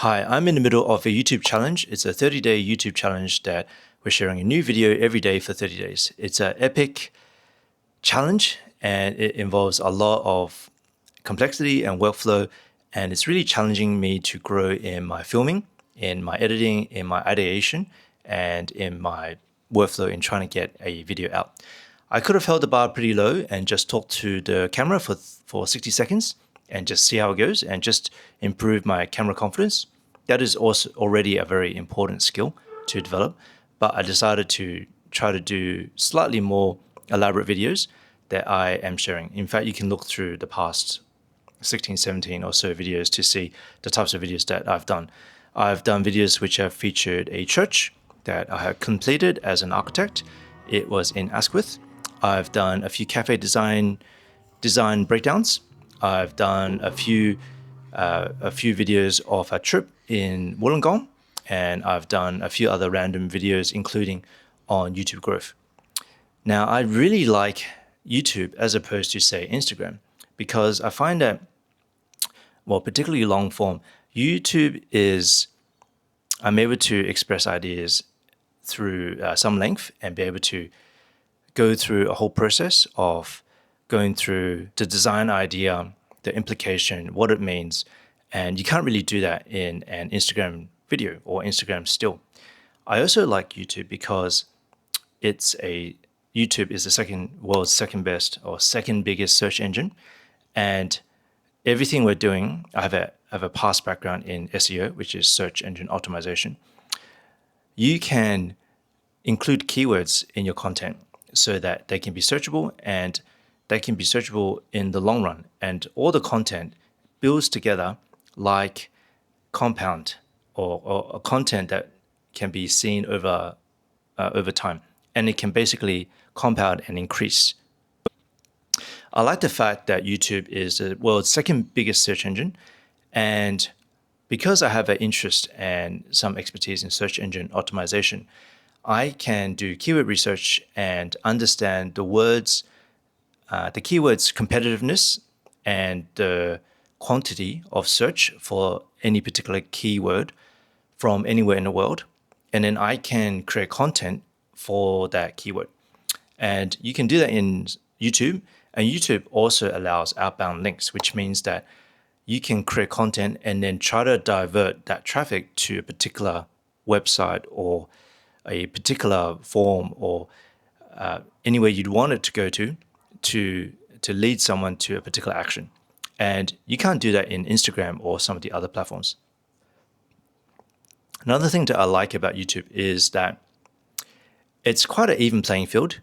Hi, I'm in the middle of a YouTube challenge. It's a 30-day YouTube challenge that we're sharing a new video every day for 30 days. It's an epic challenge and it involves a lot of complexity and workflow, and it's really challenging me to grow in my filming, in my editing, in my ideation, and in my workflow in trying to get a video out. I could have held the bar pretty low and just talked to the camera for 60 seconds and just see how it goes and just improve my camera confidence. That is also already a very important skill to develop, but I decided to try to do slightly more elaborate videos that I am sharing. In fact, you can look through the past 16, 17 or so videos to see the types of videos that I've done. I've done videos which have featured a church that I have completed as an architect. It was in Asquith. I've done a few cafe design breakdowns. I've done a few videos of a trip in Wollongong, and I've done a few other random videos, including on YouTube growth. Now, I really like YouTube as opposed to, say, Instagram, because I find that, well, particularly long form, YouTube is, I'm able to express ideas through some length and be able to go through a whole process of going through the design idea, the implication, what it means. And you can't really do that in an Instagram video or Instagram still. I also like YouTube because YouTube is the world's second best or second biggest search engine. And everything we're doing, I have a past background in SEO, which is search engine optimization. You can include keywords in your content so that they can be searchable, and they can be searchable in the long run. And all the content builds together like compound or a content that can be seen over time. And it can basically compound and increase. I like the fact that YouTube is the world's second biggest search engine. And because I have an interest and some expertise in search engine optimization, I can do keyword research and understand the keywords competitiveness and the quantity of search for any particular keyword from anywhere in the world. And then I can create content for that keyword. And you can do that in YouTube. And YouTube also allows outbound links, which means that you can create content and then try to divert that traffic to a particular website or a particular form or anywhere you'd want it to go to lead someone to a particular action. And you can't do that in Instagram or some of the other platforms. Another thing that I like about YouTube is that it's quite an even playing field.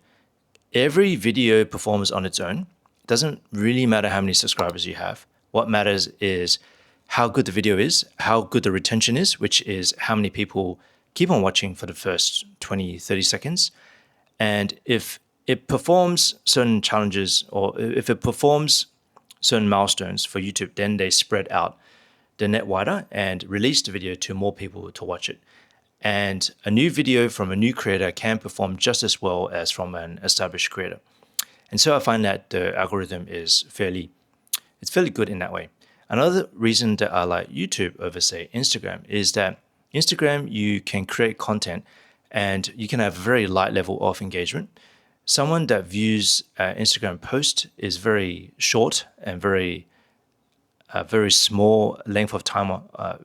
Every video performs on its own. It doesn't really matter how many subscribers you have. What matters is how good the video is, how good the retention is, which is how many people keep on watching for the first 20, 30 seconds. And if it performs certain challenges or if it performs certain milestones for YouTube, then they spread out the net wider and release the video to more people to watch it. And a new video from a new creator can perform just as well as from an established creator. And so I find that the algorithm is fairly good in that way. Another reason that I like YouTube over, say, Instagram is that Instagram, you can create content and you can have a very light level of engagement. Someone that views an Instagram post is very short and very small length of time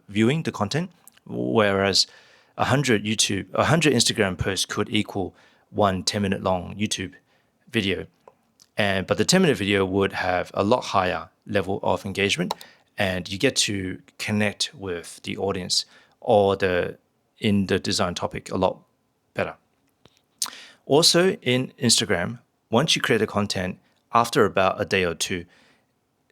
viewing the content, whereas 100 Instagram posts could equal one 10-minute long YouTube video. But the 10-minute video would have a lot higher level of engagement, and you get to connect with the audience or in the design topic a lot better. Also in Instagram, once you create the content, after about a day or two,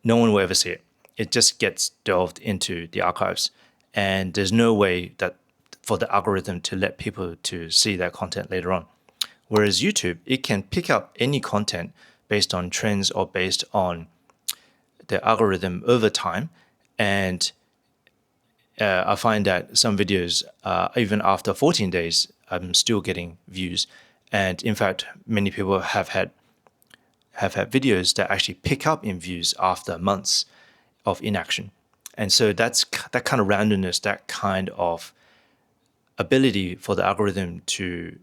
no one will ever see it. It just gets delved into the archives, and there's no way that for the algorithm to let people to see that content later on. Whereas YouTube, it can pick up any content based on trends or based on the algorithm over time. And I find that some videos, even after 14 days, I'm still getting views. And in fact, many people have had videos that actually pick up in views after months of inaction. And so that kind of randomness, that kind of ability for the algorithm to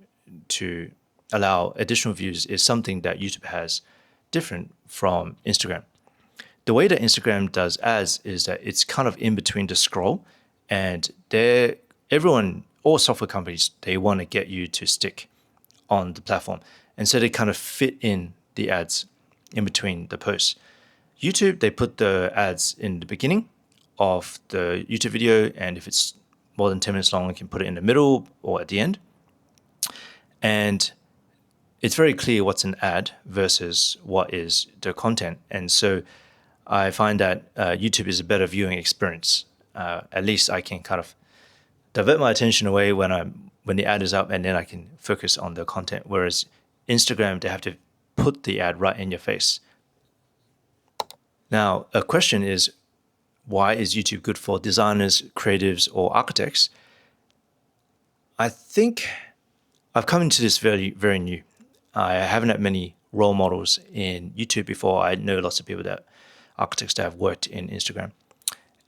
allow additional views is something that YouTube has different from Instagram. The way that Instagram does ads is that it's kind of in between the scroll, and all software companies, they want to get you to stick on the platform. And so they kind of fit in the ads in between the posts. YouTube, they put the ads in the beginning of the YouTube video, and if it's more than 10 minutes long, you can put it in the middle or at the end. And it's very clear what's an ad versus what is the content. And so I find that YouTube is a better viewing experience. At least I can kind of divert my attention away when the ad is up, and then I can focus on the content. Whereas Instagram, they have to put the ad right in your face. Now, a question is, why is YouTube good for designers, creatives, or architects? I think I've come into this very, very new. I haven't had many role models in YouTube before. I know lots of people architects that have worked in Instagram.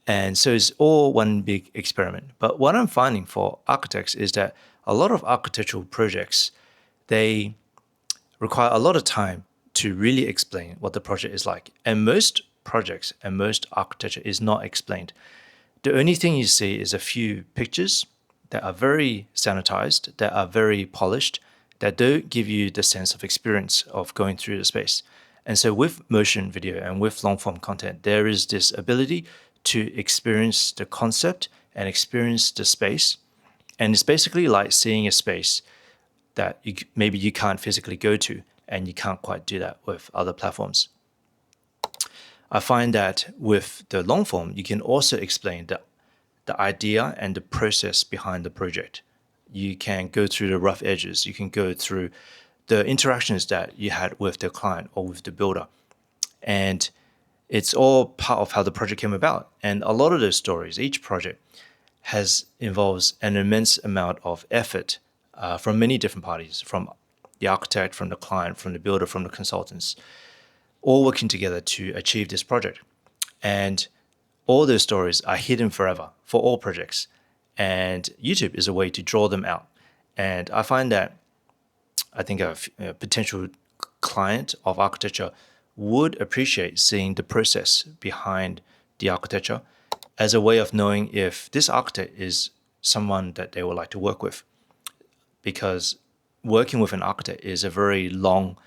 And so it's all one big experiment. But what I'm finding for architects is that a lot of architectural projects, they require a lot of time to really explain what the project is like. And most projects and most architecture is not explained. The only thing you see is a few pictures that are very sanitized, that are very polished, that don't give you the sense of experience of going through the space. And so with motion video and with long form content, there is this ability to experience the concept and experience the space. And it's basically like seeing a space that maybe you can't physically go to, and you can't quite do that with other platforms. I find that with the long form, you can also explain the idea and the process behind the project. You can go through the rough edges. You can go through the interactions that you had with the client or with the builder. And it's all part of how the project came about. And a lot of those stories, each project involves an immense amount of effort from many different parties, from the architect, from the client, from the builder, from the consultants, all working together to achieve this project. And all those stories are hidden forever for all projects. And YouTube is a way to draw them out. And I find that I think a potential client of architecture would appreciate seeing the process behind the architecture as a way of knowing if this architect is someone that they would like to work with. Because working with an architect is a very long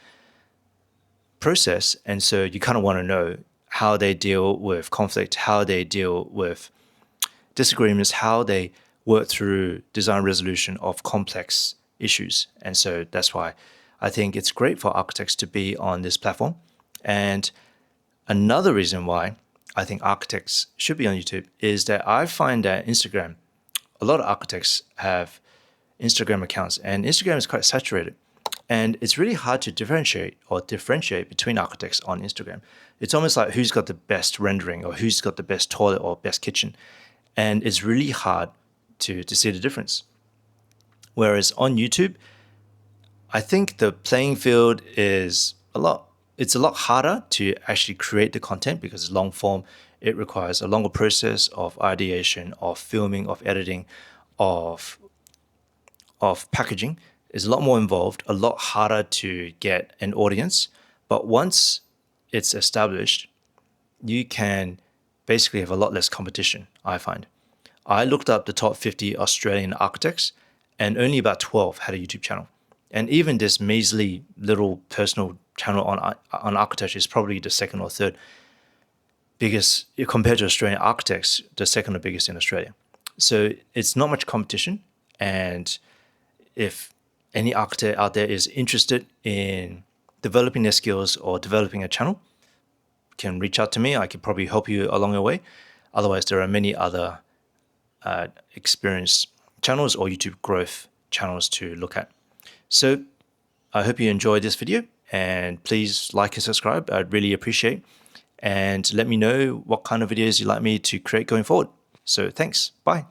process, and so you kind of want to know how they deal with conflict, how they deal with disagreements, how they work through design resolution of complex issues. And so that's why I think it's great for architects to be on this platform. And another reason why I think architects should be on YouTube is that I find that Instagram, a lot of architects have Instagram accounts, and Instagram is quite saturated. And it's really hard to differentiate between architects on Instagram. It's almost like who's got the best rendering or who's got the best toilet or best kitchen. And it's really hard to see the difference. Whereas on YouTube, I think the playing field is it's a lot harder to actually create the content because it's long form. It requires a longer process of ideation, of filming, of editing, of packaging. Is a lot more involved, a lot harder to get an audience. But once it's established, you can basically have a lot less competition, I find. I looked up the top 50 Australian architects, and only about 12 had a YouTube channel. And even this measly little personal channel on architecture is probably the second or third biggest, compared to Australian architects, the second or biggest in Australia. So it's not much competition. And if any architect out there is interested in developing their skills or developing a channel, can reach out to me. I could probably help you along the way. Otherwise, there are many other experience channels or YouTube growth channels to look at. So I hope you enjoyed this video, and please like and subscribe. I'd really appreciate. And let me know what kind of videos you'd like me to create going forward. So thanks. Bye.